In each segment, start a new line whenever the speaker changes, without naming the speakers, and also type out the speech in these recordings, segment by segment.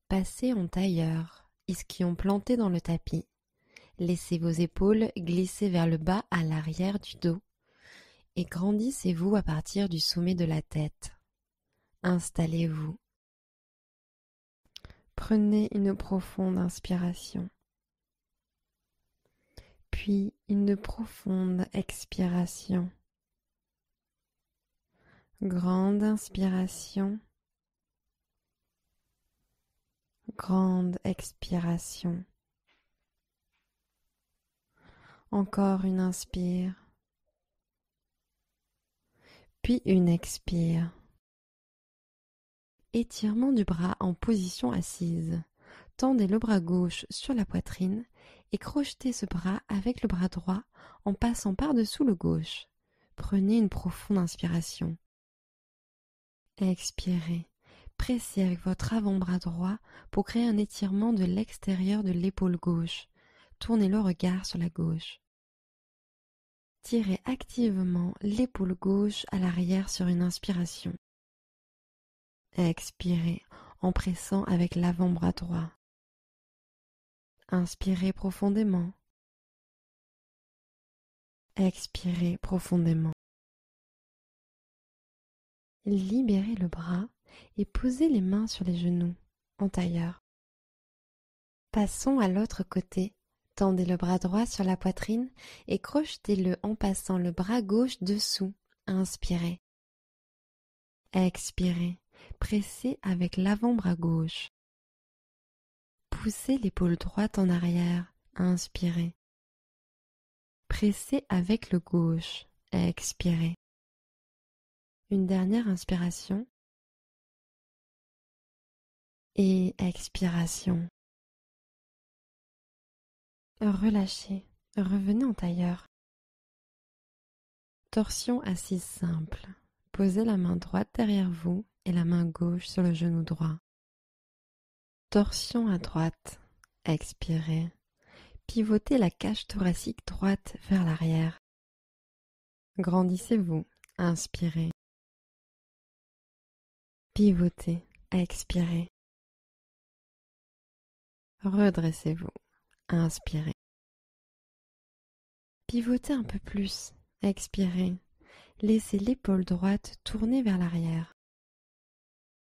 Passez en tailleur, ischion planté dans le tapis. Laissez vos épaules glisser vers le bas à l'arrière du dos et grandissez-vous à partir du sommet de la tête. Installez-vous. Prenez une profonde inspiration, puis une profonde expiration. Grande inspiration, grande expiration. Encore une inspire, puis une expire. Étirement du bras en position assise. Tendez le bras gauche sur la poitrine et crochetez ce bras avec le bras droit en passant par-dessous le gauche. Prenez une profonde inspiration. Expirez. Pressez avec votre avant-bras droit pour créer un étirement de l'extérieur de l'épaule gauche. Tournez le regard sur la gauche. Tirez activement l'épaule gauche à l'arrière sur une inspiration. Expirez en pressant avec l'avant-bras droit. Inspirez profondément. Expirez profondément. Libérez le bras et posez les mains sur les genoux, en tailleur. Passons à l'autre côté. Tendez le bras droit sur la poitrine et crochetez-le en passant le bras gauche dessous. Inspirez. Expirez. Pressez avec l'avant-bras gauche. Poussez l'épaule droite en arrière. Inspirez. Pressez avec le gauche. Expirez. Une dernière inspiration. Et expiration. Relâchez. Revenez en tailleur. Torsion assise simple. Posez la main droite derrière vous et la main gauche sur le genou droit. Torsion à droite. Expirez. Pivotez la cage thoracique droite vers l'arrière. Grandissez-vous. Inspirez. Pivotez. Expirez. Redressez-vous. Inspirez. Pivotez un peu plus. Expirez. Laissez l'épaule droite tourner vers l'arrière.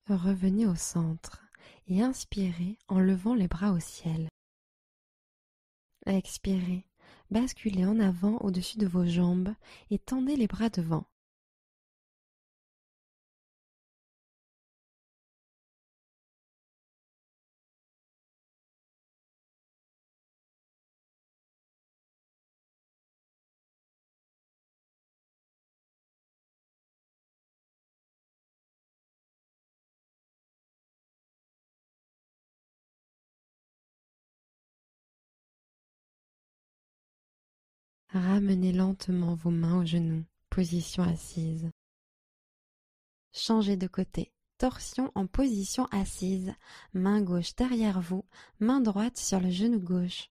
Revenez au centre et inspirez en levant les bras au ciel. Expirez. Basculez en avant au-dessus de vos jambes et tendez les bras devant. Ramenez lentement vos mains aux genoux, position assise. Changez de côté, torsion en position assise, main gauche derrière vous, main droite sur le genou gauche.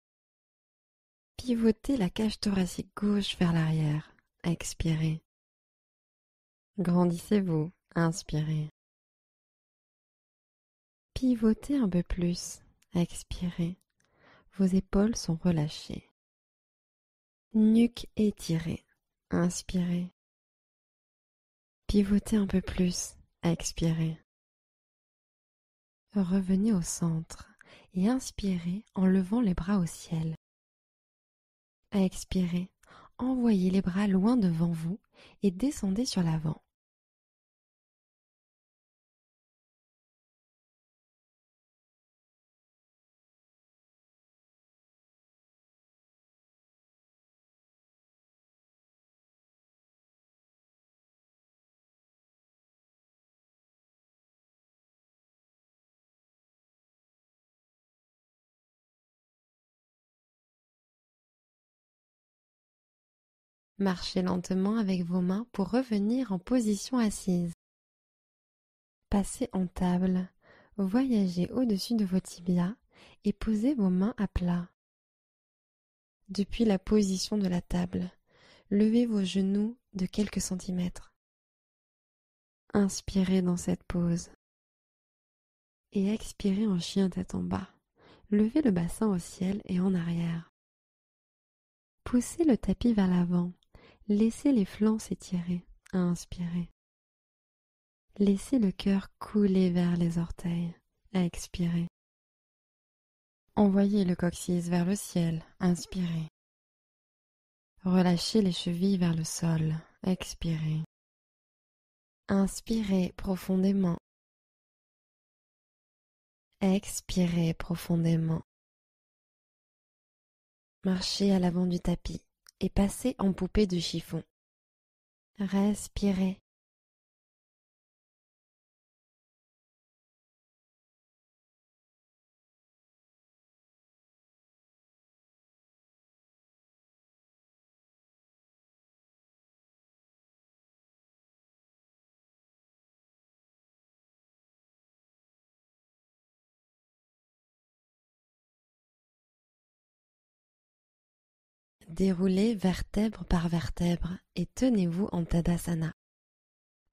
Pivotez la cage thoracique gauche vers l'arrière, expirez. Grandissez-vous, inspirez. Pivotez un peu plus, expirez. Vos épaules sont relâchées. Nuque étirée, inspirez. Pivotez un peu plus, expirez. Revenez au centre et inspirez en levant les bras au ciel. Expirez, envoyez les bras loin devant vous et descendez sur l'avant. Marchez lentement avec vos mains pour revenir en position assise. Passez en table, voyagez au-dessus de vos tibias et posez vos mains à plat. Depuis la position de la table, levez vos genoux de quelques centimètres. Inspirez dans cette pose. et expirez en chien tête en bas. Levez le bassin au ciel et en arrière. Poussez le tapis vers l'avant. Laissez les flancs s'étirer. Inspirez. Laissez le cœur couler vers les orteils. Expirez. Envoyez le coccyx vers le ciel. Inspirez. Relâchez les chevilles vers le sol. Expirez. Inspirez profondément. Expirez profondément. Marchez à l'avant du tapis et passez en poupée de chiffon. Respirez. Déroulez vertèbre par vertèbre et tenez-vous en Tadasana.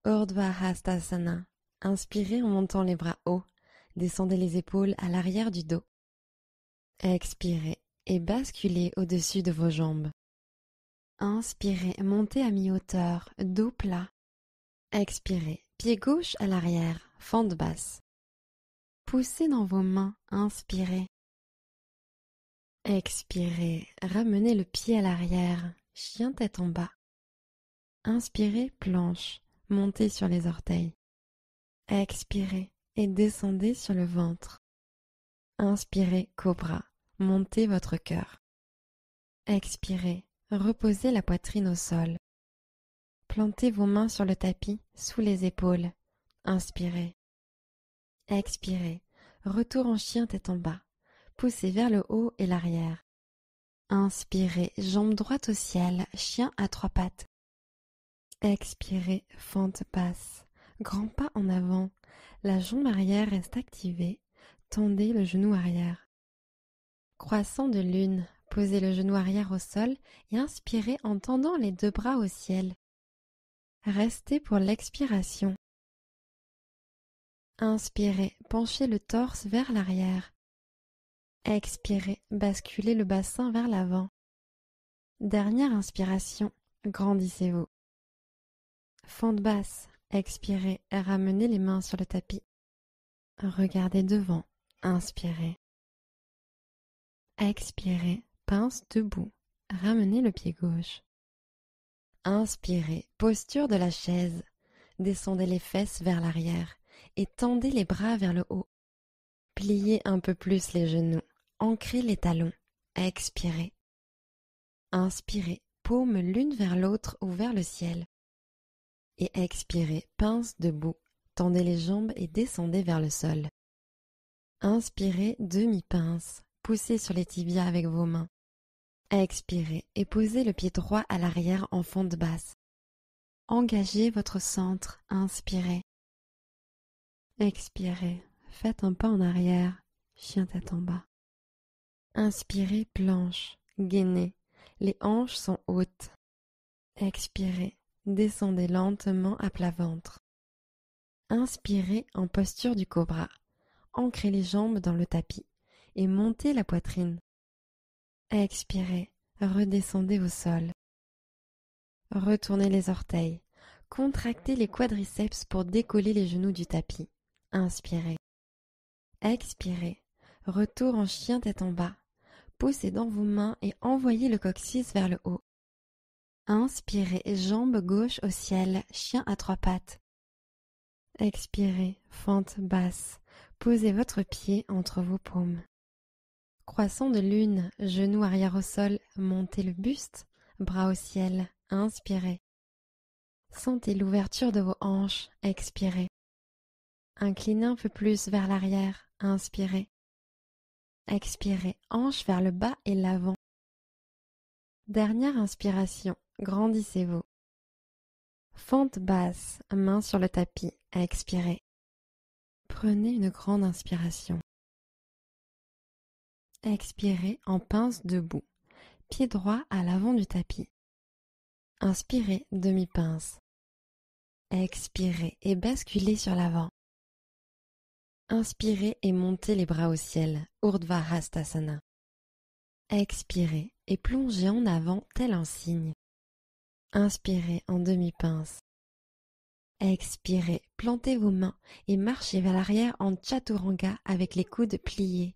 Urdhva Hastasana. Inspirez en montant les bras hauts. Descendez les épaules à l'arrière du dos. Expirez et basculez au-dessus de vos jambes. Inspirez, montez à mi-hauteur, dos plat. Expirez, pied gauche à l'arrière, fente basse. Poussez dans vos mains, inspirez. Expirez, ramenez le pied à l'arrière, chien tête en bas. Inspirez, planche, montez sur les orteils. Expirez et descendez sur le ventre. Inspirez, cobra, montez votre cœur. Expirez, reposez la poitrine au sol. Plantez vos mains sur le tapis, sous les épaules. Inspirez. Expirez, retour en chien tête en bas. Poussez vers le haut et l'arrière. Inspirez, jambe droite au ciel, chien à trois pattes. Expirez, fente basse, grand pas en avant. La jambe arrière reste activée. Tendez le genou arrière. Croissant de lune, posez le genou arrière au sol et inspirez en tendant les deux bras au ciel. Restez pour l'expiration. Inspirez, penchez le torse vers l'arrière. Expirez, basculez le bassin vers l'avant. Dernière inspiration, grandissez-vous. Fente basse, expirez, ramenez les mains sur le tapis. Regardez devant, inspirez. Expirez, pince debout, ramenez le pied gauche. Inspirez, posture de la chaise. Descendez les fesses vers l'arrière et tendez les bras vers le haut. Pliez un peu plus les genoux, ancrez les talons. Expirez. Inspirez, paume l'une vers l'autre ou vers le ciel. Et expirez, pince debout, tendez les jambes et descendez vers le sol. Inspirez, demi-pince, poussez sur les tibias avec vos mains. Expirez et posez le pied droit à l'arrière en fente basse. Engagez votre centre, inspirez. Expirez, faites un pas en arrière, chien tête en bas. Inspirez, planche, gainez, les hanches sont hautes. Expirez, descendez lentement à plat ventre. Inspirez en posture du cobra, ancrez les jambes dans le tapis et montez la poitrine. Expirez, redescendez au sol. Retournez les orteils, contractez les quadriceps pour décoller les genoux du tapis. Inspirez. Expirez, retour en chien tête en bas. Poussez dans vos mains et envoyez le coccyx vers le haut. Inspirez, jambe gauche au ciel, chien à trois pattes. Expirez, fente basse. Posez votre pied entre vos paumes. Croissant de lune, genou arrière au sol, montez le buste, bras au ciel, inspirez. Sentez l'ouverture de vos hanches, expirez. Inclinez un peu plus vers l'arrière, inspirez. Expirez, hanches vers le bas et l'avant. Dernière inspiration, grandissez-vous. Fente basse, main sur le tapis, expirez. Prenez une grande inspiration. Expirez en pince debout, pied droit à l'avant du tapis. Inspirez, demi-pince. Expirez et basculez sur l'avant. Inspirez et montez les bras au ciel, Urdhva Hastasana. Expirez et plongez en avant tel un cygne. Inspirez en demi-pince. Expirez, plantez vos mains et marchez vers l'arrière en Chaturanga avec les coudes pliés.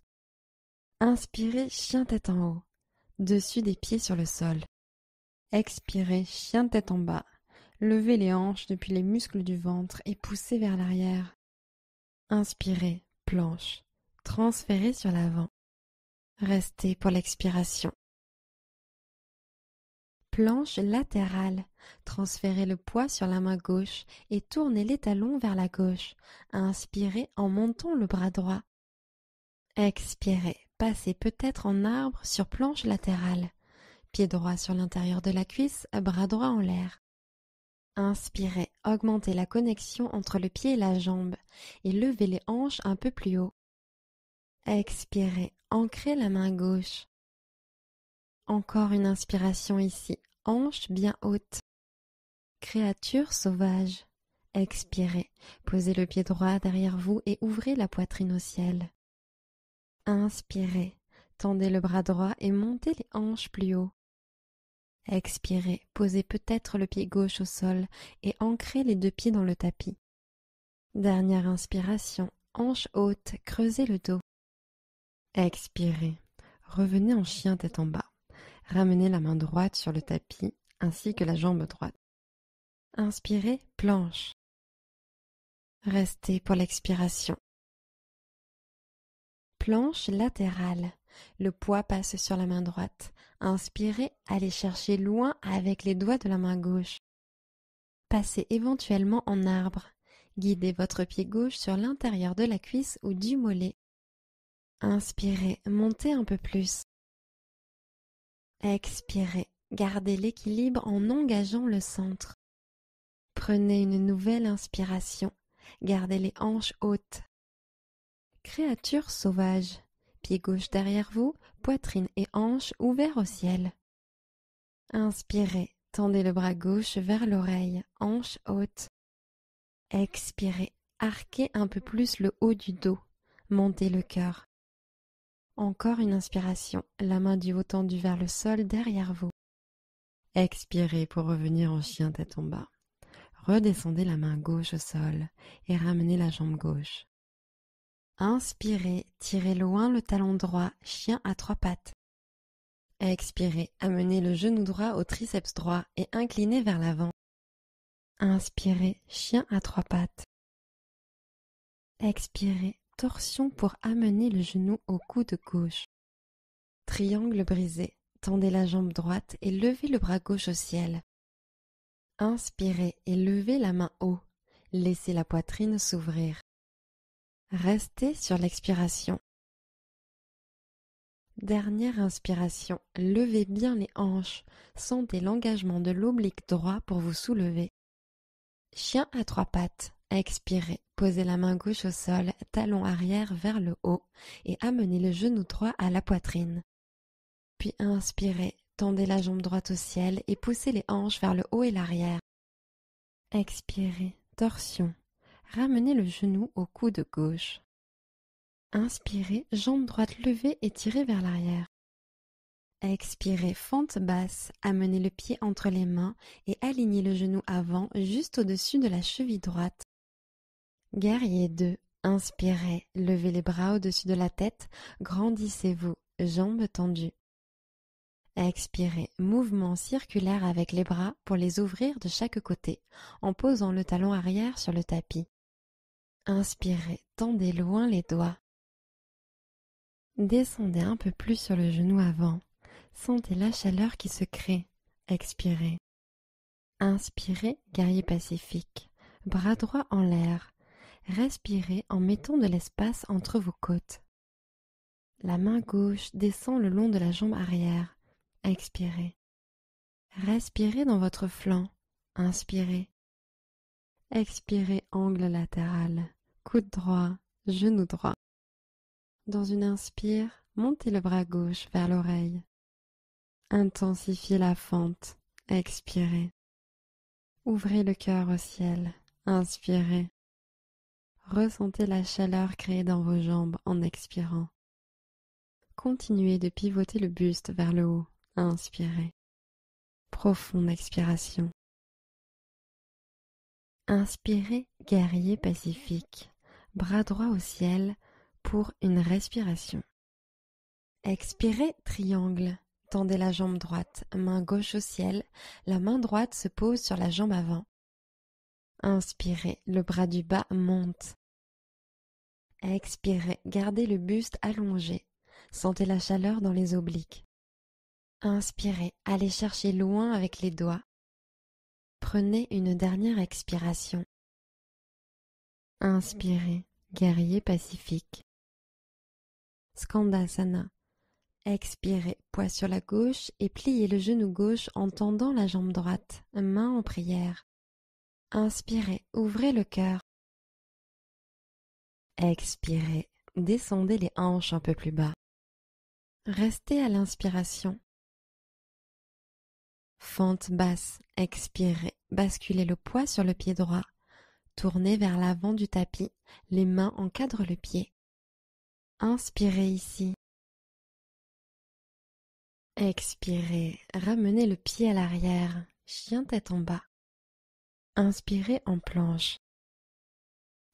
Inspirez, chien tête en haut, dessus des pieds sur le sol. Expirez, chien tête en bas. Levez les hanches depuis les muscles du ventre et poussez vers l'arrière. Inspirez, planche. Transférez sur l'avant. Restez pour l'expiration. Planche latérale. Transférez le poids sur la main gauche et tournez les talons vers la gauche. Inspirez en montant le bras droit. Expirez. Passez peut-être en arbre sur planche latérale. Pied droit sur l'intérieur de la cuisse, bras droit en l'air. Inspirez, augmentez la connexion entre le pied et la jambe et levez les hanches un peu plus haut. Expirez, ancrez la main gauche. Encore une inspiration ici, hanche bien haute. Créature sauvage. Expirez, posez le pied droit derrière vous et ouvrez la poitrine au ciel. Inspirez, tendez le bras droit et montez les hanches plus haut. Expirez, posez peut-être le pied gauche au sol et ancrez les deux pieds dans le tapis. Dernière inspiration, hanche haute, creusez le dos. Expirez, revenez en chien tête en bas. Ramenez la main droite sur le tapis ainsi que la jambe droite. Inspirez, planche. Restez pour l'expiration. Planche latérale. Le poids passe sur la main droite. Inspirez, allez chercher loin avec les doigts de la main gauche. Passez éventuellement en arbre. Guidez votre pied gauche sur l'intérieur de la cuisse ou du mollet. Inspirez, montez un peu plus. Expirez, gardez l'équilibre en engageant le centre. Prenez une nouvelle inspiration. Gardez les hanches hautes. Créature sauvage. Pied gauche derrière vous, poitrine et hanches ouverts au ciel. Inspirez, tendez le bras gauche vers l'oreille, hanche haute. Expirez, arquez un peu plus le haut du dos, montez le cœur. Encore une inspiration, la main du haut tendue vers le sol derrière vous. Expirez pour revenir en chien tête en bas. Redescendez la main gauche au sol et ramenez la jambe gauche. Inspirez, tirez loin le talon droit, chien à trois pattes. Expirez, amenez le genou droit au triceps droit et inclinez vers l'avant. Inspirez, chien à trois pattes. Expirez, torsion pour amener le genou au coude gauche. Triangle brisé, tendez la jambe droite et levez le bras gauche au ciel. Inspirez et levez la main haut. Laissez la poitrine s'ouvrir. Restez sur l'expiration. Dernière inspiration, levez bien les hanches. Sentez l'engagement de l'oblique droit pour vous soulever. Chien à trois pattes. Expirez, posez la main gauche au sol, talon arrière vers le haut et amenez le genou droit à la poitrine. Puis inspirez, tendez la jambe droite au ciel et poussez les hanches vers le haut et l'arrière. Expirez, torsion. Ramenez le genou au coude gauche. Inspirez, jambe droite levée et tirez vers l'arrière. Expirez, fente basse, amenez le pied entre les mains et alignez le genou avant juste au-dessus de la cheville droite. Guerrier 2, inspirez, levez les bras au-dessus de la tête, grandissez-vous, jambes tendues. Expirez, mouvement circulaire avec les bras pour les ouvrir de chaque côté, en posant le talon arrière sur le tapis. Inspirez, tendez loin les doigts. Descendez un peu plus sur le genou avant. Sentez la chaleur qui se crée. Expirez. Inspirez, guerrier pacifique. Bras droit en l'air. Respirez en mettant de l'espace entre vos côtes. La main gauche descend le long de la jambe arrière. Expirez. Respirez dans votre flanc. Inspirez. Expirez, angle latéral. Coude droit, genou droit. Dans une inspire, montez le bras gauche vers l'oreille. Intensifiez la fente. Expirez. Ouvrez le cœur au ciel. Inspirez. Ressentez la chaleur créée dans vos jambes en expirant. Continuez de pivoter le buste vers le haut. Inspirez. Profonde expiration. Inspirez, guerrier pacifique. Bras droit au ciel pour une respiration. Expirez, triangle. Tendez la jambe droite, main gauche au ciel. La main droite se pose sur la jambe avant. Inspirez, le bras du bas monte. Expirez, gardez le buste allongé. Sentez la chaleur dans les obliques. Inspirez, allez chercher loin avec les doigts. Prenez une dernière expiration. Inspirez, guerrier pacifique. Skandasana. Expirez, poids sur la gauche et pliez le genou gauche en tendant la jambe droite, main en prière. Inspirez, ouvrez le cœur. Expirez, descendez les hanches un peu plus bas. Restez à l'inspiration. Fente basse, expirez, basculez le poids sur le pied droit. Tournez vers l'avant du tapis, les mains encadrent le pied. Inspirez ici. Expirez, ramenez le pied à l'arrière, chien tête en bas. Inspirez en planche.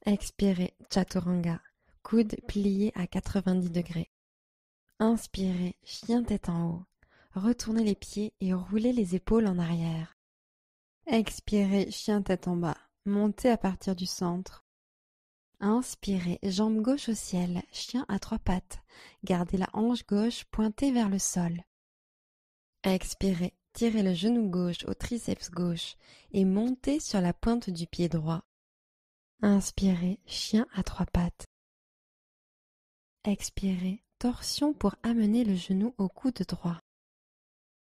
Expirez, chaturanga, coude plié à 90 degrés. Inspirez, chien tête en haut. Retournez les pieds et roulez les épaules en arrière. Expirez, chien tête en bas. Montez à partir du centre. Inspirez, jambe gauche au ciel, chien à 3 pattes. Gardez la hanche gauche pointée vers le sol. Expirez, tirez le genou gauche au triceps gauche et montez sur la pointe du pied droit. Inspirez, chien à 3 pattes. Expirez, torsion pour amener le genou au coude droit.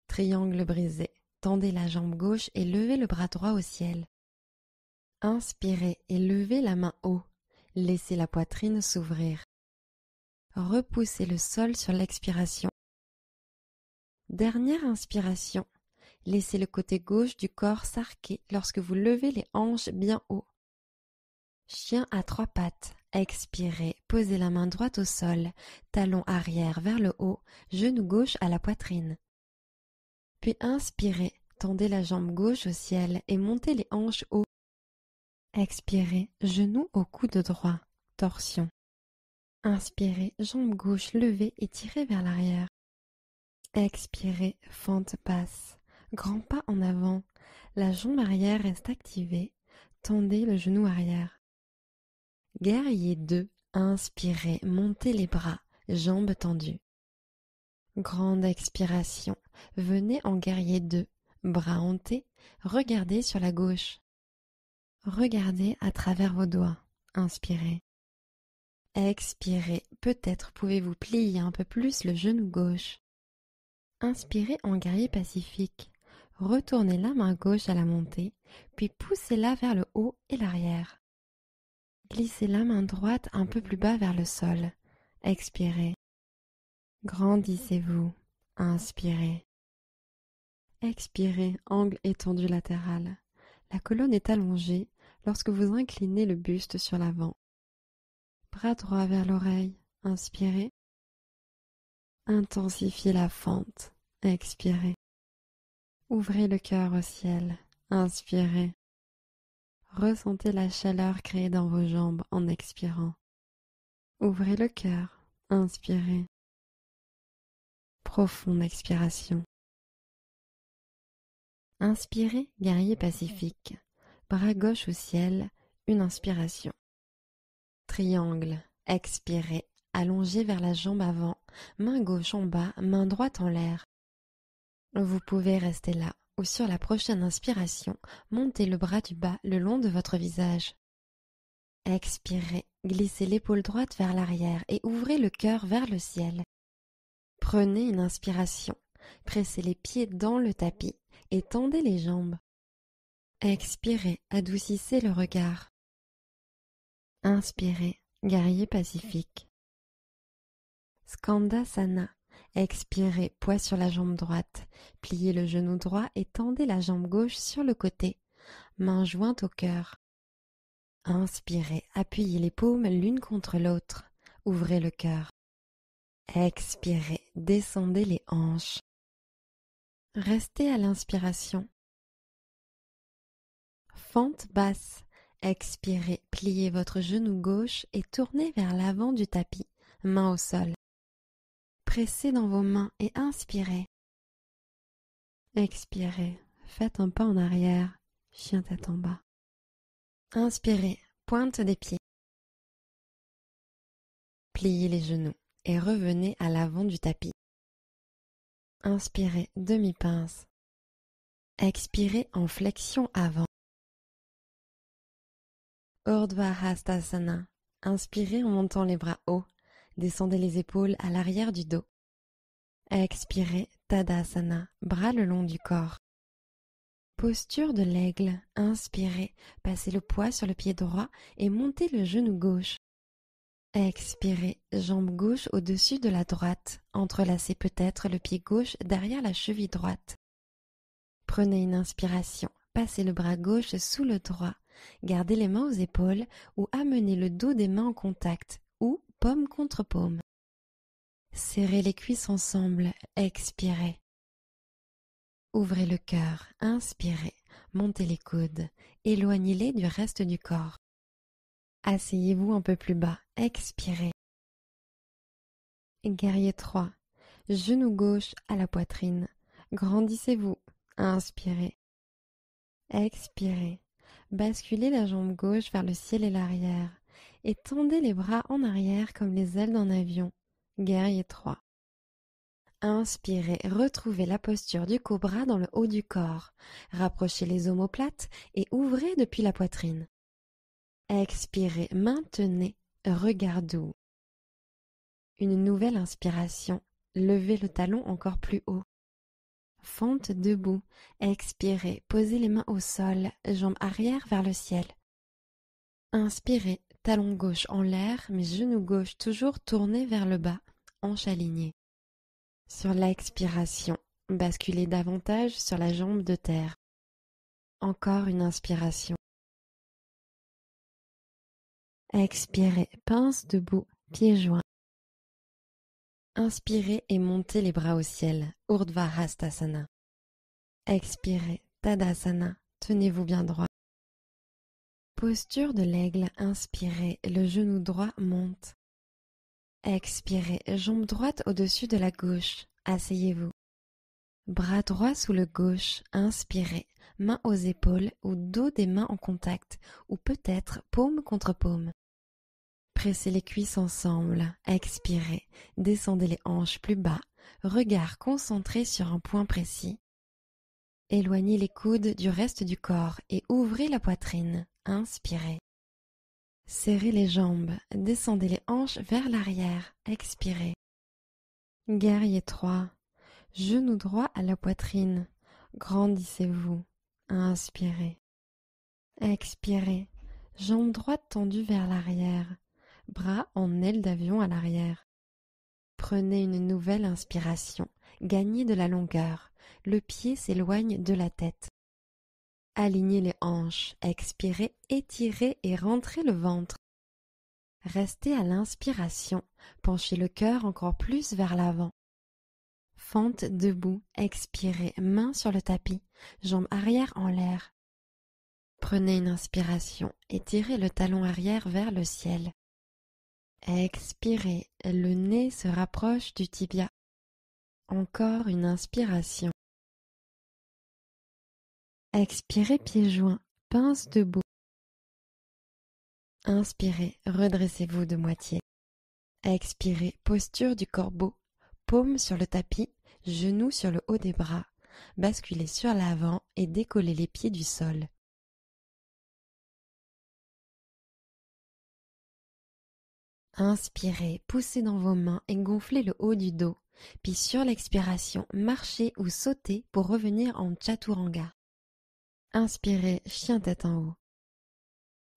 Triangle brisé, tendez la jambe gauche et levez le bras droit au ciel. Inspirez et levez la main haut. Laissez la poitrine s'ouvrir. Repoussez le sol sur l'expiration. Dernière inspiration. Laissez le côté gauche du corps s'arquer lorsque vous levez les hanches bien haut. Chien à 3 pattes. Expirez, posez la main droite au sol, talon arrière vers le haut, genou gauche à la poitrine. Puis inspirez, tendez la jambe gauche au ciel et montez les hanches haut. Expirez, genou au coude droit, torsion. Inspirez, jambe gauche levée et tirez vers l'arrière. Expirez, fente basse, grand pas en avant, la jambe arrière reste activée, tendez le genou arrière. Guerrier 2, inspirez, montez les bras, jambes tendues. Grande expiration, venez en guerrier 2, bras hantés, regardez sur la gauche. Regardez à travers vos doigts, inspirez. Expirez, peut-être pouvez-vous plier un peu plus le genou gauche. Inspirez en guerrier pacifique. Retournez la main gauche à la montée, puis poussez-la vers le haut et l'arrière. Glissez la main droite un peu plus bas vers le sol. Expirez. Grandissez-vous. Inspirez. Expirez, angle étendu latéral. La colonne est allongée lorsque vous inclinez le buste sur l'avant. Bras droit vers l'oreille. Inspirez. Intensifiez la fente. Expirez. Ouvrez le cœur au ciel. Inspirez. Ressentez la chaleur créée dans vos jambes en expirant. Ouvrez le cœur. Inspirez. Profonde expiration. Inspirez, guerrier pacifique. Bras gauche au ciel, une inspiration. Triangle. Expirez. Allongez vers la jambe avant, main gauche en bas, main droite en l'air. Vous pouvez rester là ou sur la prochaine inspiration, montez le bras du bas le long de votre visage. Expirez, glissez l'épaule droite vers l'arrière et ouvrez le cœur vers le ciel. Prenez une inspiration, pressez les pieds dans le tapis et tendez les jambes. Expirez, adoucissez le regard. Inspirez, guerrier pacifique. Skandasana. Expirez, poids sur la jambe droite. Pliez le genou droit et tendez la jambe gauche sur le côté. Main jointe au cœur. Inspirez, appuyez les paumes l'une contre l'autre. Ouvrez le cœur. Expirez, descendez les hanches. Restez à l'inspiration. Fente basse. Expirez, pliez votre genou gauche et tournez vers l'avant du tapis, main au sol. Pressez dans vos mains et inspirez. Expirez, faites un pas en arrière, chien tête en bas. Inspirez, pointe des pieds. Pliez les genoux et revenez à l'avant du tapis. Inspirez, demi-pince. Expirez en flexion avant. Urdhva Hastasana. Inspirez en montant les bras hauts. Descendez les épaules à l'arrière du dos. Expirez, Tadasana, bras le long du corps. Posture de l'aigle. Inspirez, passez le poids sur le pied droit et montez le genou gauche. Expirez, jambe gauche au-dessus de la droite. Entrelacez peut-être le pied gauche derrière la cheville droite. Prenez une inspiration. Passez le bras gauche sous le droit. Gardez les mains aux épaules ou amenez le dos des mains en contact ou paume contre paume. Serrez les cuisses ensemble. Expirez. Ouvrez le cœur. Inspirez. Montez les coudes. Éloignez-les du reste du corps. Asseyez-vous un peu plus bas. Expirez. Guerrier 3. Genou gauche à la poitrine. Grandissez-vous. Inspirez. Expirez. Basculez la jambe gauche vers le ciel et l'arrière. Et tendez les bras en arrière comme les ailes d'un avion. Guerrier 3. Inspirez, retrouvez la posture du cobra dans le haut du corps. Rapprochez les omoplates et ouvrez depuis la poitrine. Expirez, maintenez, regard doux. Une nouvelle inspiration. Levez le talon encore plus haut. Fente debout. Expirez, posez les mains au sol, jambes arrière vers le ciel. Inspirez, talon gauche en l'air, mais genou gauche toujours tourné vers le bas, hanche alignée. Sur l'expiration, basculez davantage sur la jambe de terre. Encore une inspiration. Expirez, pince debout, pieds joints. Inspirez et montez les bras au ciel, Urdhva Hastasana. Expirez, Tadasana, tenez-vous bien droit. Posture de l'aigle, inspirez, le genou droit monte. Expirez, jambe droite au-dessus de la gauche, asseyez-vous. Bras droit sous le gauche, inspirez, main aux épaules ou dos des mains en contact, ou peut-être paume contre paume. Pressez les cuisses ensemble, expirez, descendez les hanches plus bas, regard concentré sur un point précis. Éloignez les coudes du reste du corps et ouvrez la poitrine, inspirez. Serrez les jambes, descendez les hanches vers l'arrière, expirez. Guerrier 3. Genou droit à la poitrine, grandissez-vous, inspirez. Expirez, jambe droite tendue vers l'arrière, bras en aile d'avion à l'arrière. Prenez une nouvelle inspiration, gagnez de la longueur, le pied s'éloigne de la tête. Alignez les hanches, expirez, étirez et rentrez le ventre. Restez à l'inspiration, penchez le cœur encore plus vers l'avant. Fente debout, expirez, main sur le tapis, jambes arrière en l'air. Prenez une inspiration, étirez le talon arrière vers le ciel. Expirez, le nez se rapproche du tibia. Encore une inspiration. Expirez, pieds joints, pince debout. Inspirez, redressez-vous de moitié. Expirez, posture du corbeau, paume sur le tapis, genoux sur le haut des bras. Basculez sur l'avant et décollez les pieds du sol. Inspirez, poussez dans vos mains et gonflez le haut du dos. Puis sur l'expiration, marchez ou sautez pour revenir en Chaturanga. Inspirez, chien tête en haut.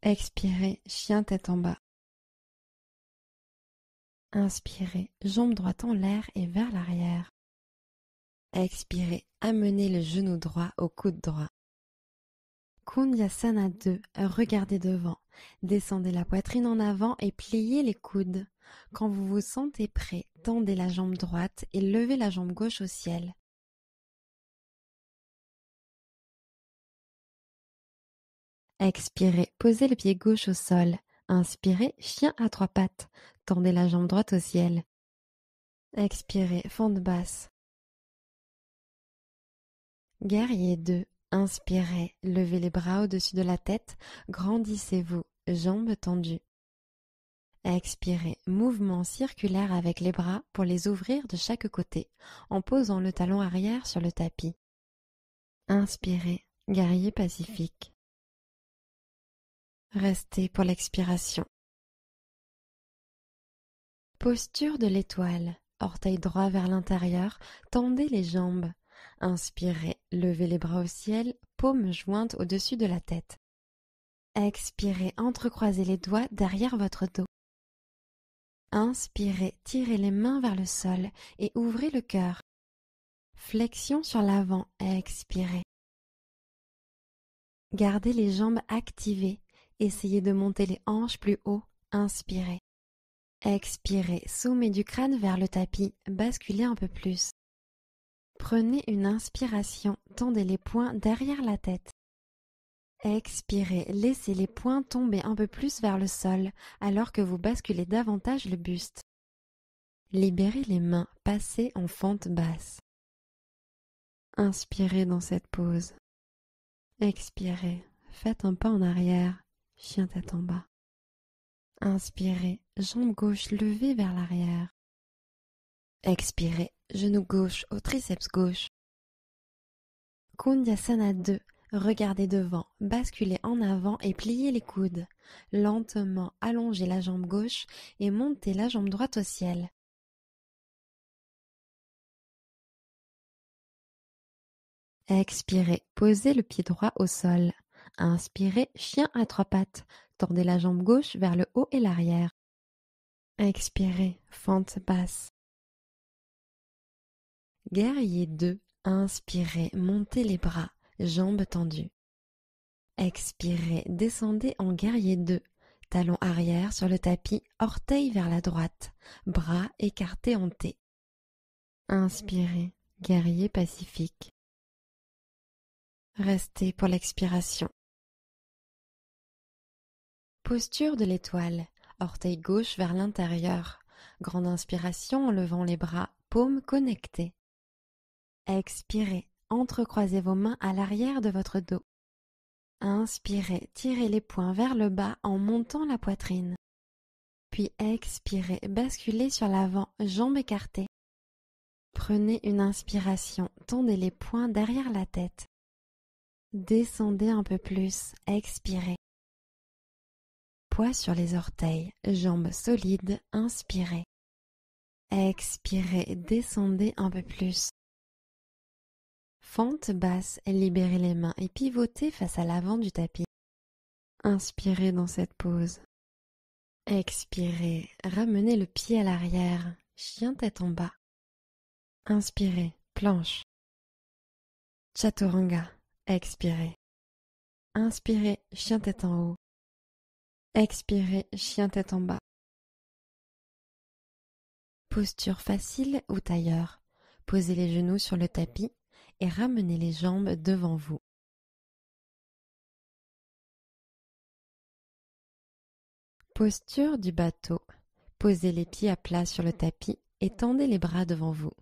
Expirez, chien tête en bas. Inspirez, jambe droite en l'air et vers l'arrière. Expirez, amenez le genou droit au coude droit. Kundasana 2, regardez devant, Descendez la poitrine en avant et pliez les coudes. Quand vous vous sentez prêt, tendez la jambe droite et levez la jambe gauche au ciel. Expirez, posez le pied gauche au sol. Inspirez, chien à trois pattes. Tendez la jambe droite au ciel. Expirez, fente basse. Guerrier 2. Inspirez, levez les bras au-dessus de la tête, grandissez-vous, jambes tendues. Expirez, mouvement circulaire avec les bras pour les ouvrir de chaque côté, en posant le talon arrière sur le tapis. Inspirez, guerrier pacifique. Restez pour l'expiration. Posture de l'étoile, orteil droit vers l'intérieur, tendez les jambes. Inspirez, levez les bras au ciel, paumes jointes au-dessus de la tête. Expirez, entrecroisez les doigts derrière votre dos. Inspirez, tirez les mains vers le sol et ouvrez le cœur. Flexion sur l'avant, expirez. Gardez les jambes activées, essayez de monter les hanches plus haut, inspirez. Expirez, sommet du crâne vers le tapis, basculez un peu plus. Prenez une inspiration, tendez les poings derrière la tête. Expirez, laissez les poings tomber un peu plus vers le sol alors que vous basculez davantage le buste. Libérez les mains, passez en fente basse. Inspirez dans cette pose. Expirez, faites un pas en arrière, chien tête en bas. Inspirez, jambe gauche levée vers l'arrière. Expirez, genou gauche au triceps gauche. Kundasana 2. Regardez devant, basculez en avant et pliez les coudes. Lentement, allongez la jambe gauche et montez la jambe droite au ciel. Expirez, posez le pied droit au sol. Inspirez, chien à trois pattes. Tendez la jambe gauche vers le haut et l'arrière. Expirez, fente basse. Guerrier 2. Inspirez, montez les bras, jambes tendues. Expirez, descendez en guerrier 2. Talon arrière sur le tapis, orteil vers la droite, bras écartés en T. Inspirez, guerrier pacifique. Restez pour l'expiration. Posture de l'étoile, orteil gauche vers l'intérieur. Grande inspiration en levant les bras, paumes connectées. Expirez, entrecroisez vos mains à l'arrière de votre dos. Inspirez, tirez les poings vers le bas en montant la poitrine. Puis expirez, basculez sur l'avant, jambes écartées. Prenez une inspiration, tendez les poings derrière la tête. Descendez un peu plus, expirez. Poids sur les orteils, jambes solides, inspirez. Expirez, descendez un peu plus. Fente basse, libérez les mains et pivotez face à l'avant du tapis. Inspirez dans cette pose. Expirez, ramenez le pied à l'arrière, chien tête en bas. Inspirez, planche. Chaturanga, expirez. Inspirez, chien tête en haut. Expirez, chien tête en bas. Posture facile ou tailleur. Posez les genoux sur le tapis et ramenez les jambes devant vous. Posture du bateau. Posez les pieds à plat sur le tapis et tendez les bras devant vous.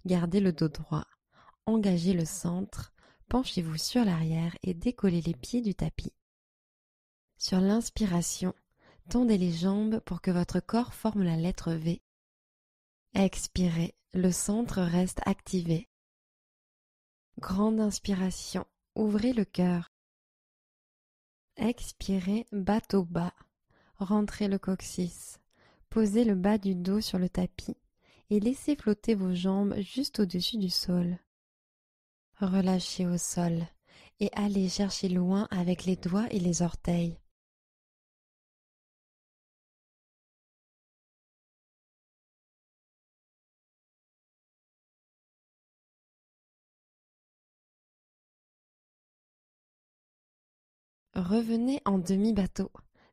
Gardez le dos droit. Engagez le centre. Penchez-vous sur l'arrière et décollez les pieds du tapis. Sur l'inspiration, tendez les jambes pour que votre corps forme la lettre V. Expirez, le centre reste activé. Grande inspiration, ouvrez le cœur. Expirez, bateau bas. Rentrez le coccyx. Posez le bas du dos sur le tapis et laissez flotter vos jambes juste au-dessus du sol. Relâchez au sol et allez chercher loin avec les doigts et les orteils. Revenez en demi-bateau.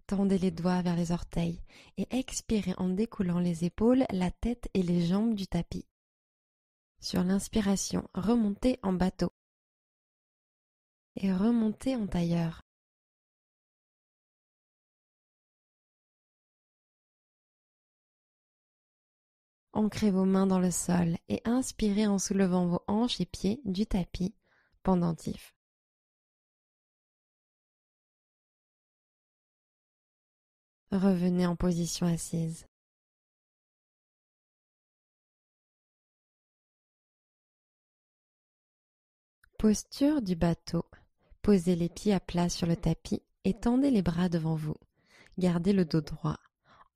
Tendez les doigts vers les orteils et expirez en découlant les épaules, la tête et les jambes du tapis. Sur l'inspiration, remontez en bateau et remontez en tailleur. Ancrez vos mains dans le sol et inspirez en soulevant vos hanches et pieds du tapis, pendentif. Revenez en position assise. Posture du bateau. Posez les pieds à plat sur le tapis et tendez les bras devant vous. Gardez le dos droit.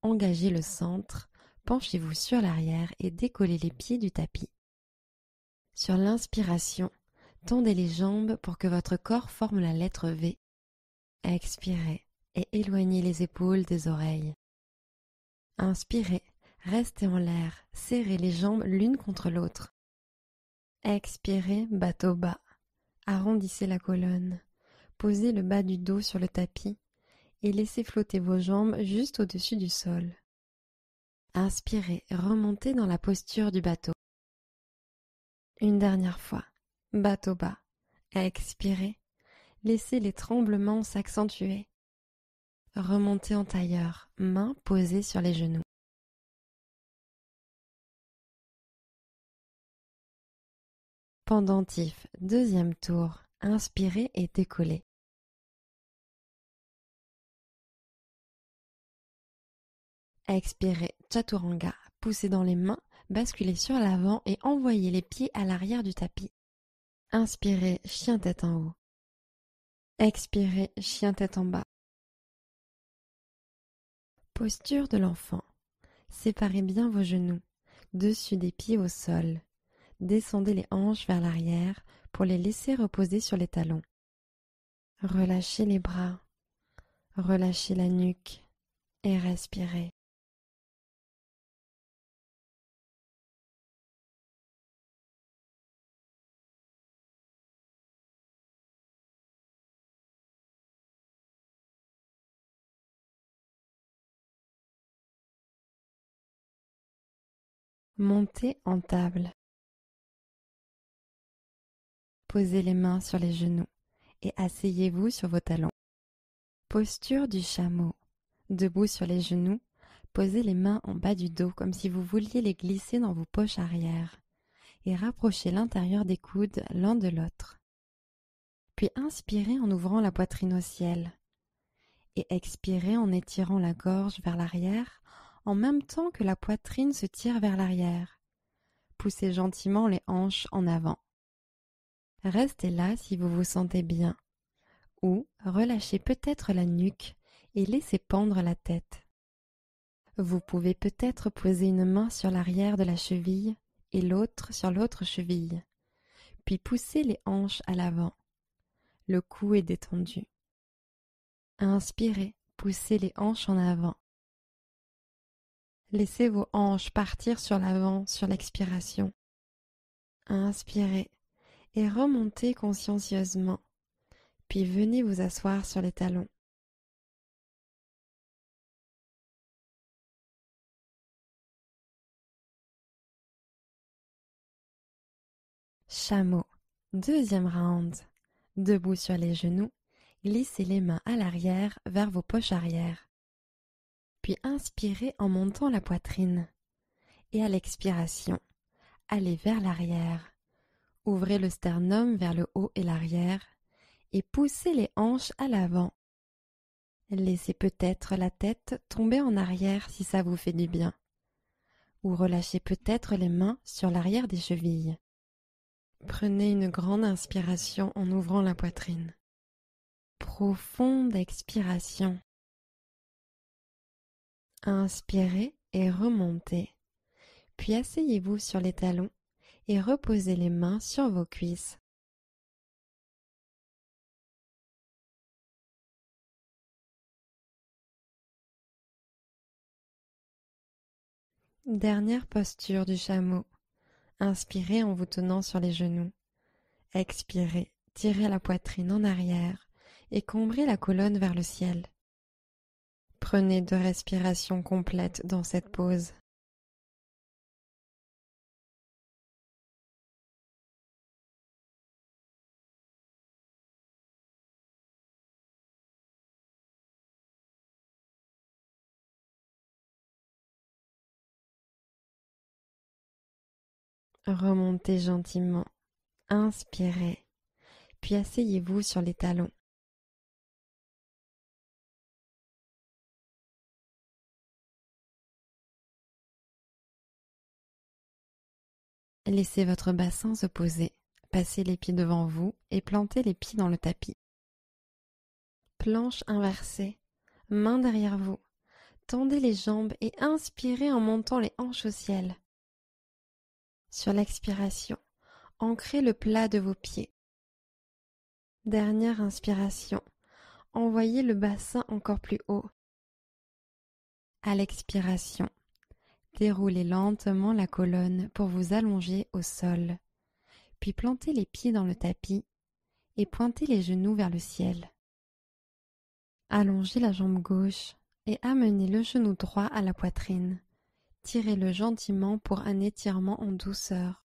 Engagez le centre. Penchez-vous sur l'arrière et décollez les pieds du tapis. Sur l'inspiration, tendez les jambes pour que votre corps forme la lettre V. Expirez et éloignez les épaules des oreilles. Inspirez, restez en l'air, serrez les jambes l'une contre l'autre. Expirez, bateau bas. Arrondissez la colonne. Posez le bas du dos sur le tapis et laissez flotter vos jambes juste au-dessus du sol. Inspirez, remontez dans la posture du bateau. Une dernière fois, bateau bas. Expirez, laissez les tremblements s'accentuer. Remontez en tailleur, mains posées sur les genoux. Pendentif, deuxième tour. Inspirez et décollez. Expirez, chaturanga. Poussez dans les mains, basculez sur l'avant et envoyez les pieds à l'arrière du tapis. Inspirez, chien tête en haut. Expirez, chien tête en bas. Posture de l'enfant. Séparez bien vos genoux, dessus des pieds au sol. Descendez les hanches vers l'arrière pour les laisser reposer sur les talons. Relâchez les bras, relâchez la nuque et respirez. Montez en table. Posez les mains sur les genoux et asseyez-vous sur vos talons. Posture du chameau. Debout sur les genoux, posez les mains en bas du dos comme si vous vouliez les glisser dans vos poches arrière et rapprochez l'intérieur des coudes l'un de l'autre. Puis inspirez en ouvrant la poitrine au ciel et expirez en étirant la gorge vers l'arrière en même temps que la poitrine se tire vers l'arrière. Poussez gentiment les hanches en avant. Restez là si vous vous sentez bien, ou relâchez peut-être la nuque et laissez pendre la tête. Vous pouvez peut-être poser une main sur l'arrière de la cheville et l'autre sur l'autre cheville, puis pousser les hanches à l'avant. Le cou est détendu. Inspirez, poussez les hanches en avant. Laissez vos hanches partir sur l'avant sur l'expiration. Inspirez et remontez consciencieusement, puis venez vous asseoir sur les talons. Chameau, deuxième round. Debout sur les genoux, glissez les mains à l'arrière vers vos poches arrière. Puis inspirez en montant la poitrine. Et à l'expiration, allez vers l'arrière. Ouvrez le sternum vers le haut et l'arrière et poussez les hanches à l'avant. Laissez peut-être la tête tomber en arrière si ça vous fait du bien. Ou relâchez peut-être les mains sur l'arrière des chevilles. Prenez une grande inspiration en ouvrant la poitrine. Profonde expiration. Inspirez et remontez. Puis asseyez-vous sur les talons et reposez les mains sur vos cuisses. Dernière posture du chameau. Inspirez en vous tenant sur les genoux. Expirez, tirez la poitrine en arrière et cambrez la colonne vers le ciel. Prenez 2 respirations complètes dans cette pause. Remontez gentiment, inspirez, puis asseyez-vous sur les talons. Laissez votre bassin se poser, passez les pieds devant vous et plantez les pieds dans le tapis. Planche inversée, main derrière vous, tendez les jambes et inspirez en montant les hanches au ciel. Sur l'expiration, ancrez le plat de vos pieds. Dernière inspiration, envoyez le bassin encore plus haut. À l'expiration, déroulez lentement la colonne pour vous allonger au sol, puis plantez les pieds dans le tapis et pointez les genoux vers le ciel. Allongez la jambe gauche et amenez le genou droit à la poitrine. Tirez-le gentiment pour un étirement en douceur.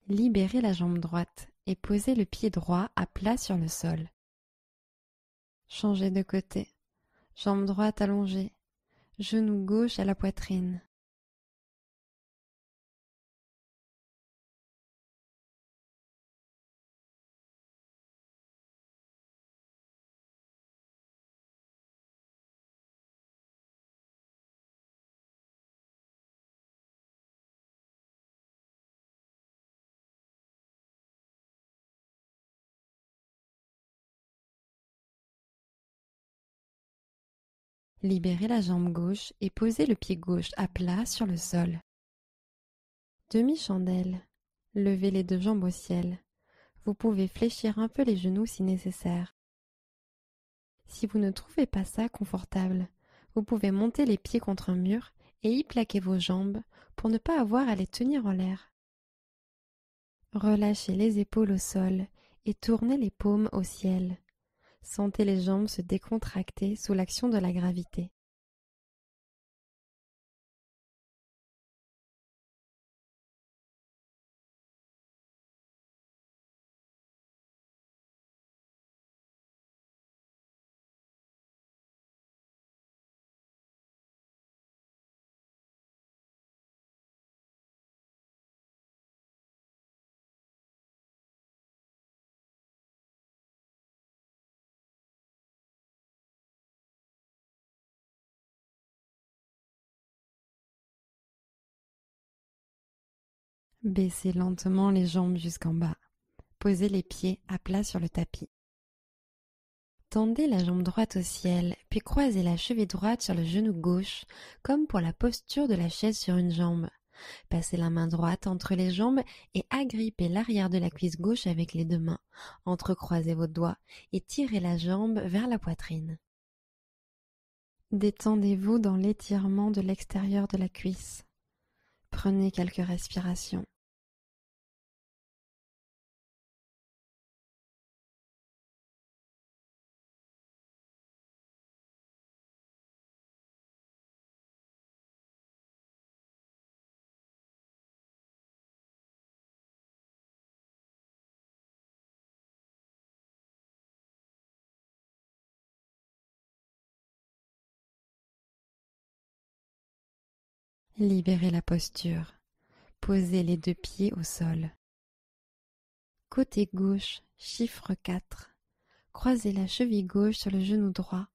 Libérez la jambe droite et posez le pied droit à plat sur le sol. Changez de côté. Jambe droite allongée, genou gauche à la poitrine. Libérez la jambe gauche et posez le pied gauche à plat sur le sol. Demi-chandelle. Levez les 2 jambes au ciel. Vous pouvez fléchir un peu les genoux si nécessaire. Si vous ne trouvez pas ça confortable, vous pouvez monter les pieds contre un mur et y plaquer vos jambes pour ne pas avoir à les tenir en l'air. Relâchez les épaules au sol et tournez les paumes au ciel. Sentez les jambes se décontracter sous l'action de la gravité. Baissez lentement les jambes jusqu'en bas. Posez les pieds à plat sur le tapis. Tendez la jambe droite au ciel, puis croisez la cheville droite sur le genou gauche, comme pour la posture de la chaise sur une jambe. Passez la main droite entre les jambes et agrippez l'arrière de la cuisse gauche avec les 2 mains. Entrecroisez vos doigts et tirez la jambe vers la poitrine. Détendez-vous dans l'étirement de l'extérieur de la cuisse. Prenez quelques respirations. Libérez la posture. Posez les 2 pieds au sol. Côté gauche, chiffre 4. Croisez la cheville gauche sur le genou droit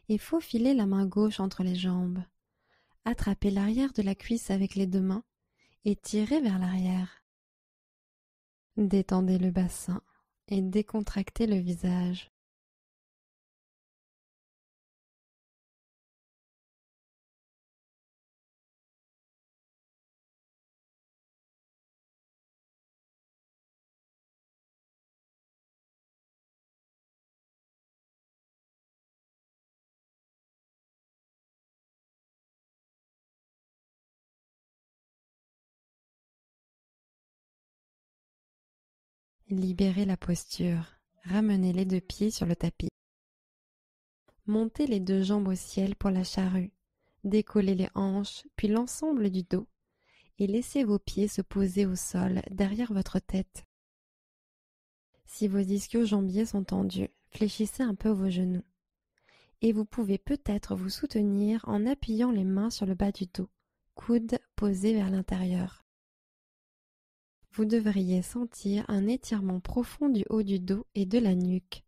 et faufilez la main gauche entre les jambes. Attrapez l'arrière de la cuisse avec les 2 mains et tirez vers l'arrière. Détendez le bassin et décontractez le visage. Libérez la posture. Ramenez les 2 pieds sur le tapis. Montez les 2 jambes au ciel pour la charrue. Décollez les hanches, puis l'ensemble du dos, et laissez vos pieds se poser au sol derrière votre tête. Si vos ischio-jambiers sont tendus, fléchissez un peu vos genoux. Et vous pouvez peut-être vous soutenir en appuyant les mains sur le bas du dos, coudes posés vers l'intérieur. Vous devriez sentir un étirement profond du haut du dos et de la nuque.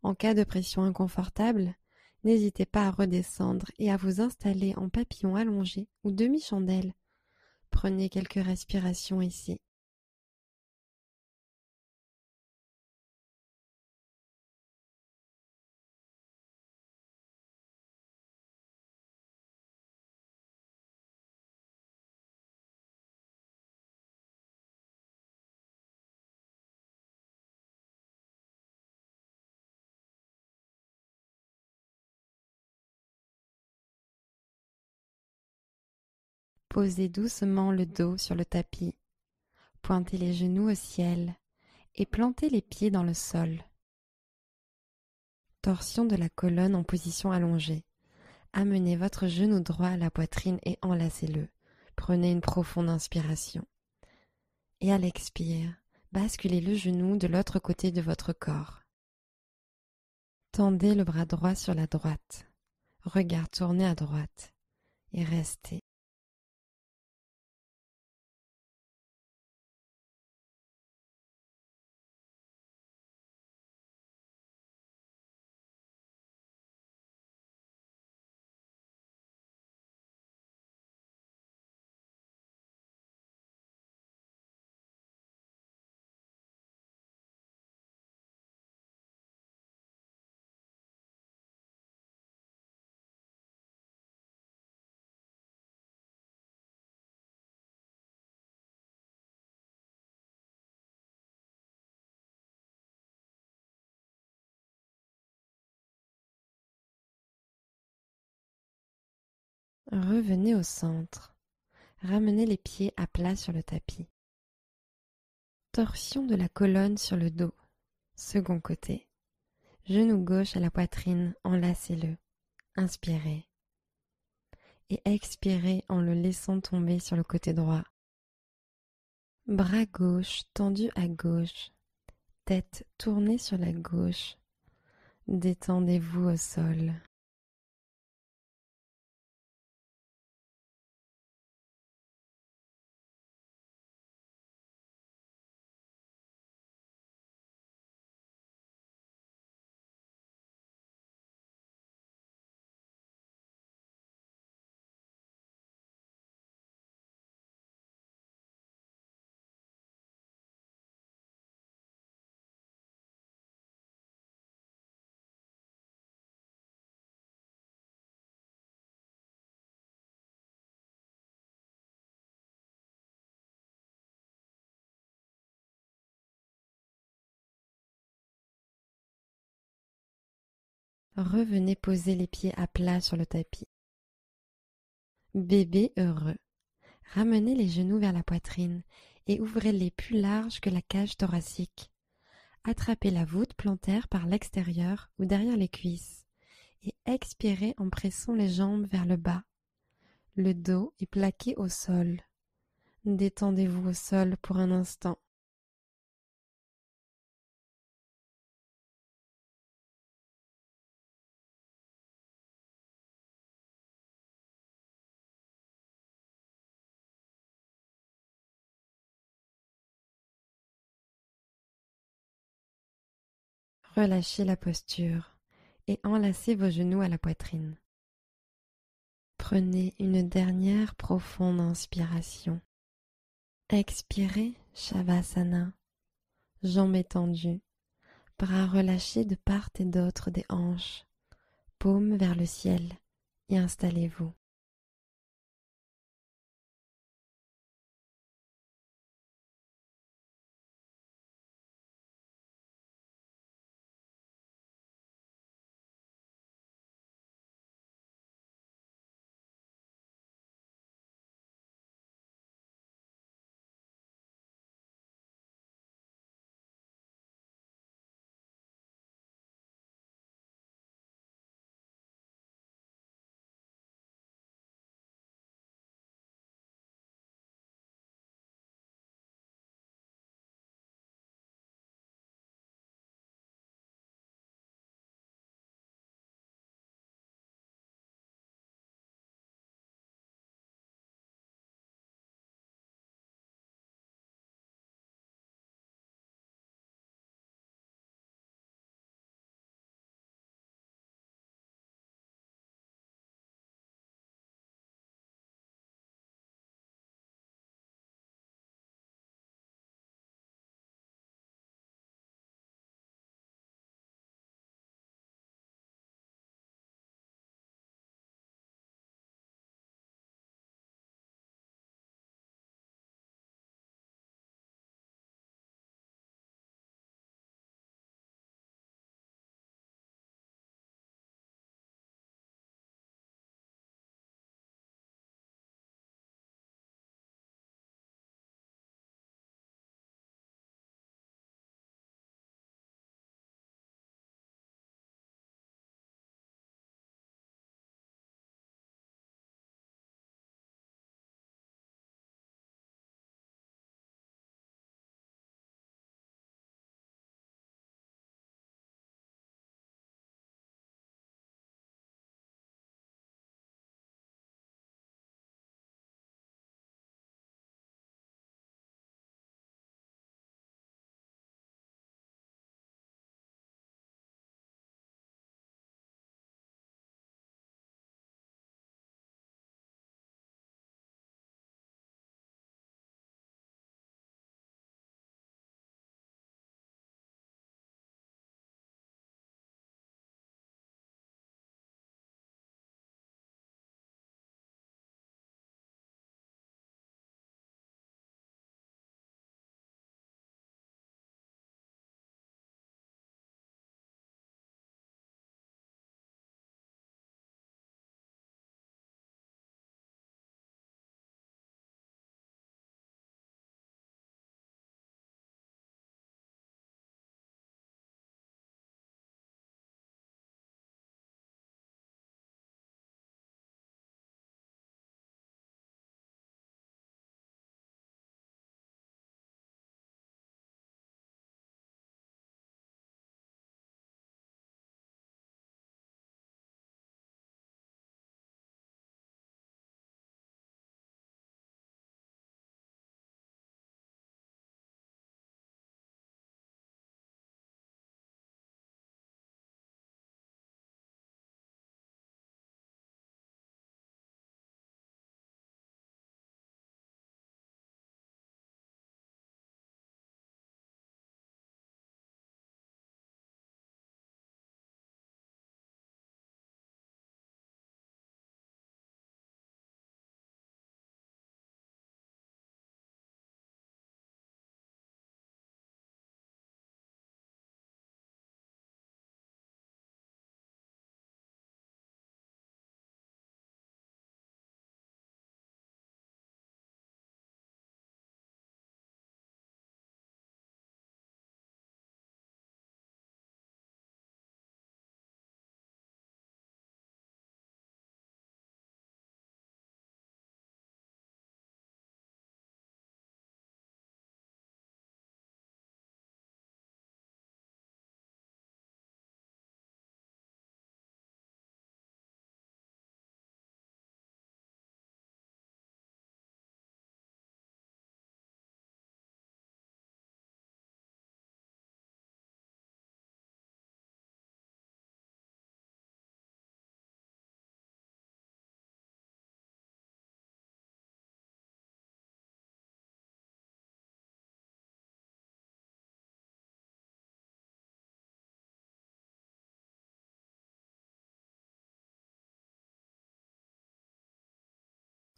En cas de pression inconfortable, n'hésitez pas à redescendre et à vous installer en papillon allongé ou demi-chandelle. Prenez quelques respirations ici. Posez doucement le dos sur le tapis. Pointez les genoux au ciel et plantez les pieds dans le sol. Torsion de la colonne en position allongée. Amenez votre genou droit à la poitrine et enlacez-le. Prenez une profonde inspiration. Et à l'expire, basculez le genou de l'autre côté de votre corps. Tendez le bras droit sur la droite. Regard tourné à droite. Et restez. Revenez au centre. Ramenez les pieds à plat sur le tapis. Torsion de la colonne sur le dos. Second côté. Genou gauche à la poitrine, enlacez-le. Inspirez. Et expirez en le laissant tomber sur le côté droit. Bras gauche tendu à gauche. Tête tournée sur la gauche. Détendez-vous au sol. Revenez poser les pieds à plat sur le tapis. Bébé heureux. Ramenez les genoux vers la poitrine et ouvrez-les plus larges que la cage thoracique. Attrapez la voûte plantaire par l'extérieur ou derrière les cuisses et expirez en pressant les jambes vers le bas. Le dos est plaqué au sol. Détendez-vous au sol pour un instant. Relâchez la posture et enlacez vos genoux à la poitrine. Prenez une dernière profonde inspiration. Expirez, Shavasana. Jambes étendues, bras relâchés de part et d'autre des hanches, paumes vers le ciel et installez-vous.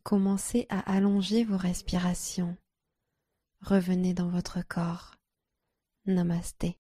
Commencez à allonger vos respirations. Revenez dans votre corps. Namasté.